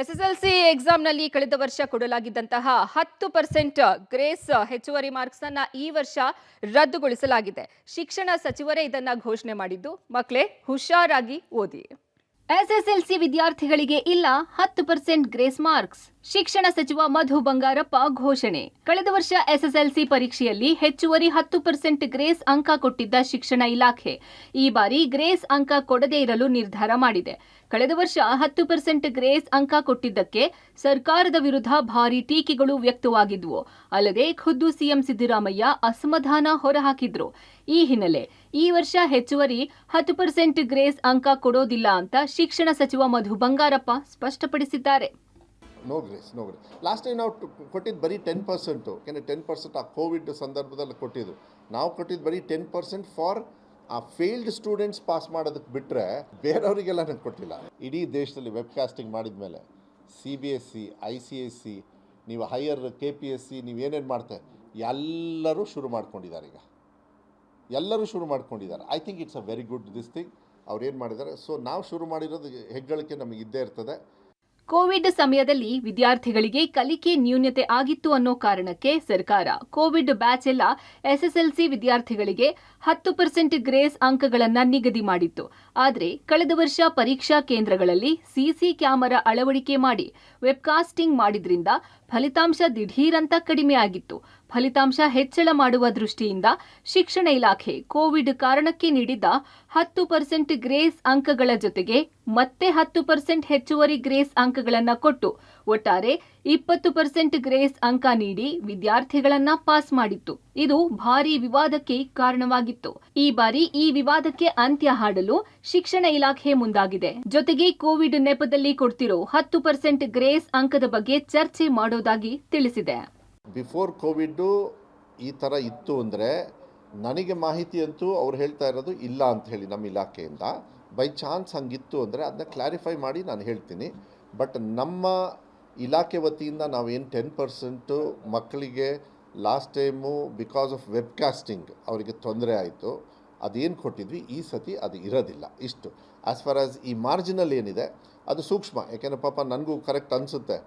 SSLC ಎಕ್ಸಾಮ್ನಲ್ಲಿ ಕಳೆದ ವರ್ಷ ಕೊಡಲಾಗಿದ್ದಂತಹ 10% grace ಹೆಚ್ಚುವರಿ ಮಾರ್ಕ್ಸ್ ಅನ್ನ ಈ ವರ್ಷ ರದ್ದುಗೊಳಿಸಲಾಗಿದೆ. ಶಿಕ್ಷಣ ಸಚಿವರೇ ಇದನ್ನ ಘೋಷಣೆ ಮಾಡಿದ್ದು, ಮಕ್ಕಳೇ ಹುಷಾರಾಗಿ ಓದಿ. ಎಸ್ಎಸ್ಎಲ್ಸಿ ವಿದ್ಯಾರ್ಥಿಗಳಿಗೆ ಇಲ್ಲ 10% ಗ್ರೇಸ್ ಮಾರ್ಕ್ಸ್. ಶಿಕ್ಷಣ ಸಚಿವ ಮಧು ಬಂಗಾರಪ್ಪ ಘೋಷಣೆ. ಕಳೆದ ವರ್ಷ ಎಸ್ಎಸ್ಎಲ್ಸಿ ಪರೀಕ್ಷೆಯಲ್ಲಿ ಹೆಚ್ಚುವರಿ 10% ಗ್ರೇಸ್ ಅಂಕ ಕೊಟ್ಟಿದ್ದ ಶಿಕ್ಷಣ ಇಲಾಖೆ ಈ ಬಾರಿ ಗ್ರೇಸ್ ಅಂಕ ಕೊಡದೇ ಇರಲು ನಿರ್ಧಾರ ಮಾಡಿದೆ. ಕಳೆದ ವರ್ಷ 10% ಗ್ರೇಸ್ ಅಂಕ ಕೊಟ್ಟಿದ್ದಕ್ಕೆ ಸರ್ಕಾರದ ವಿರುದ್ಧ ಭಾರೀ ಟೀಕೆಗಳು ವ್ಯಕ್ತವಾಗಿದ್ವು. ಅಲ್ಲದೆ ಖುದ್ದು ಸಿಎಂ ಸಿದ್ದರಾಮಯ್ಯ ಅಸಮಾಧಾನ ಹೊರಹಾಕಿದ್ರು. ಈ ಹಿನ್ನೆಲೆ ಈ ವರ್ಷ ಹೆಚ್ಚುವರಿ 10% ಗ್ರೇಸ್ ಅಂಕ ಕೊಡೋದಿಲ್ಲ ಅಂತ ಶಿಕ್ಷಣ ಸಚಿವ ಮಧು ಬಂಗಾರಪ್ಪ ಸ್ಪಷ್ಟಪಡಿಸಿದ್ದಾರೆ. No grace. ಲಾಸ್ಟ್ ಟೈಮ್ ನಾವು ಕೊಟ್ಟಿದ್ದು ಬರೀ 10%. 10% ಆ ಕೋವಿಡ್ ಸಂದರ್ಭದಲ್ಲಿ ಕೊಟ್ಟಿದ್ದು. ನಾವು ಕೊಟ್ಟಿದ್ದು ಬರೀ 10% ಫಾರ್ ಆ ಫೇಲ್ಡ್ ಸ್ಟೂಡೆಂಟ್ಸ್ ಪಾಸ್ ಮಾಡೋದಕ್ಕೆ ಬಿಟ್ಟರೆ ಬೇರೆಯವರಿಗೆಲ್ಲ ನಾನು ಕೊಟ್ಟಿಲ್ಲ. ಇಡೀ ದೇಶದಲ್ಲಿ ವೆಬ್ಕಾಸ್ಟಿಂಗ್ ಮಾಡಿದ ಮೇಲೆ CBSE, ICSE, ನೀವು ಹೈಯರ್ KPSC ನೀವೇನೇನು ಮಾಡ್ತಾರೆ ಎಲ್ಲರೂ ಶುರು ಮಾಡ್ಕೊಂಡಿದ್ದಾರೆ. ಈಗ ಎಲ್ಲರೂ ಶುರು ಮಾಡ್ಕೊಂಡಿದ್ದಾರೆ. I think it's a very good this thing ಅವ್ರು ಏನು ಮಾಡಿದ್ದಾರೆ. ಸೊ ನಾವು ಶುರು ಮಾಡಿರೋದು ಹೆಗ್ಗಳಿಕೆ ನಮಗೆ ಇದ್ದೇ ಇರ್ತದೆ. ಕೋವಿಡ್ ಸಮಯದಲ್ಲಿ ವಿದ್ಯಾರ್ಥಿಗಳಿಗೆ ಕಲಿಕೆ ನ್ಯೂನತೆ ಆಗಿತ್ತು ಅನ್ನೋ ಕಾರಣಕ್ಕೆ ಸರ್ಕಾರ ಕೋವಿಡ್ ಬ್ಯಾಚ್ ಎಲ್ಲ ಎಸ್ಎಸ್ಎಲ್ಸಿ ವಿದ್ಯಾರ್ಥಿಗಳಿಗೆ 10% ಗ್ರೇಸ್ ಅಂಕಗಳನ್ನು ನಿಗದಿ ಮಾಡಿತ್ತು. ಆದರೆ ಕಳೆದ ವರ್ಷ ಪರೀಕ್ಷಾ ಕೇಂದ್ರಗಳಲ್ಲಿ ಸಿಸಿ ಕ್ಯಾಮೆರಾ ಅಳವಡಿಕೆ ಮಾಡಿ ವೆಬ್ಕಾಸ್ಟಿಂಗ್ ಮಾಡಿದ್ರಿಂದ ಫಲಿತಾಂಶ ದಿಢೀರಂತ ಕಡಿಮೆಯಾಗಿತ್ತು. ಫಲಿತಾಂಶ ಹೆಚ್ಚಳ ಮಾಡುವ ದೃಷ್ಟಿಯಿಂದ ಶಿಕ್ಷಣ ಇಲಾಖೆ ಕೋವಿಡ್ ಕಾರಣಕ್ಕೆ ನೀಡಿದ್ದ 10% ಗ್ರೇಸ್ ಅಂಕಗಳ ಜೊತೆಗೆ ಮತ್ತೆ 10% ಹೆಚ್ಚುವರಿ ಗ್ರೇಸ್ ಅಂಕಗಳನ್ನು ಕೊಟ್ಟು ಒಟ್ಟಾರೆ 20% ಗ್ರೇಸ್ ಅಂಕ ನೀಡಿ ವಿದ್ಯಾರ್ಥಿಗಳನ್ನ ಪಾಸ್ ಮಾಡಿತ್ತು. ಇದು ಭಾರೀ ವಿವಾದಕ್ಕೆ ಕಾರಣವಾಗಿತ್ತು. ಈ ಬಾರಿ ಈ ವಿವಾದಕ್ಕೆ ಅಂತ್ಯ ಹಾಡಲು ಶಿಕ್ಷಣ ಇಲಾಖೆ ಮುಂದಾಗಿದೆ. ಜೊತೆಗೆ ಕೋವಿಡ್ ನೆಪದಲ್ಲಿ ಕೊಡ್ತಿರೋ 10% ಗ್ರೇಸ್ ಅಂಕದ ಬಗ್ಗೆ ಚರ್ಚೆ ಮಾಡೋದಾಗಿ ತಿಳಿಸಿದೆ. ಬಿಫೋರ್ ಕೋವಿಡ್ಡು ಈ ಥರ ಇತ್ತು ಅಂದರೆ ನನಗೆ ಮಾಹಿತಿ ಅಂತೂ ಅವ್ರು ಹೇಳ್ತಾ ಇರೋದು ಇಲ್ಲ ಅಂತ ಹೇಳಿ ನಮ್ಮ ಇಲಾಖೆಯಿಂದ. ಬೈ ಚಾನ್ಸ್ ಹಂಗಿತ್ತು ಅಂದರೆ ಅದನ್ನ ಕ್ಲಾರಿಫೈ ಮಾಡಿ ನಾನು ಹೇಳ್ತೀನಿ. ಬಟ್ ನಮ್ಮ ಇಲಾಖೆ ವತಿಯಿಂದ ನಾವೇನು 10% ಮಕ್ಕಳಿಗೆ last time because of webcasting ಅವರಿಗೆ ತೊಂದರೆ ಆಯಿತು, ಅದೇನು ಕೊಟ್ಟಿದ್ವಿ ಈ ಸತಿ ಅದು ಇರೋದಿಲ್ಲ. ಇಷ್ಟು ಆ್ಯಸ್ ಫಾರ್ ಆಸ್ ಈ ಮಾರ್ಜಿನಲ್ ಏನಿದೆ ಅದು ಸೂಕ್ಷ್ಮ. ಯಾಕೆಂದರೆ ಪಾಪ ನನಗೂ ಕರೆಕ್ಟ್ ಅನಿಸುತ್ತೆ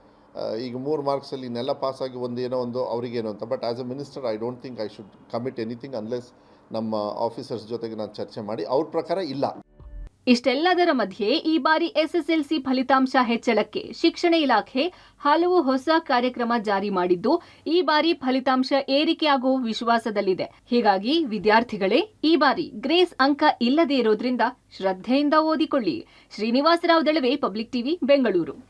ಈಗ 3 ಮಾರ್ಕ್ಸಲ್ಲಿ ಇನ್ನೆಲ್ಲ ಪಾಸಾಗಿ ಒಂದು ಅವರಿಗೇನು ಅಂತ. But as a minister I don't think I should commit anything unless ನಮ್ಮ ಆಫೀಸರ್ಸ್ ಜೊತೆಗೆ ನಾನು ಚರ್ಚೆ ಮಾಡಿ ಅವ್ರ ಪ್ರಕಾರ ಇಲ್ಲ. ಇಷ್ಟೆಲ್ಲದರ ಮಧ್ಯೆ ಈ ಬಾರಿ ಎಸ್ಎಸ್ಎಲ್ಸಿ ಫಲಿತಾಂಶ ಹೆಚ್ಚಳಕ್ಕೆ ಶಿಕ್ಷಣ ಇಲಾಖೆ ಹಲವು ಹೊಸ ಕಾರ್ಯಕ್ರಮ ಜಾರಿ ಮಾಡಿದ್ದು, ಈ ಬಾರಿ ಫಲಿತಾಂಶ ಏರಿಕೆಯಾಗುವ ವಿಶ್ವಾಸದಲ್ಲಿದೆ. ಹೀಗಾಗಿ ವಿದ್ಯಾರ್ಥಿಗಳೇ ಈ ಬಾರಿ ಗ್ರೇಸ್ ಅಂಕ ಇಲ್ಲದೇ ಇರೋದ್ರಿಂದ ಶ್ರದ್ಧೆಯಿಂದ ಓದಿಕೊಳ್ಳಿ. Srinivasarao Dalave, public TV, Bengaluru.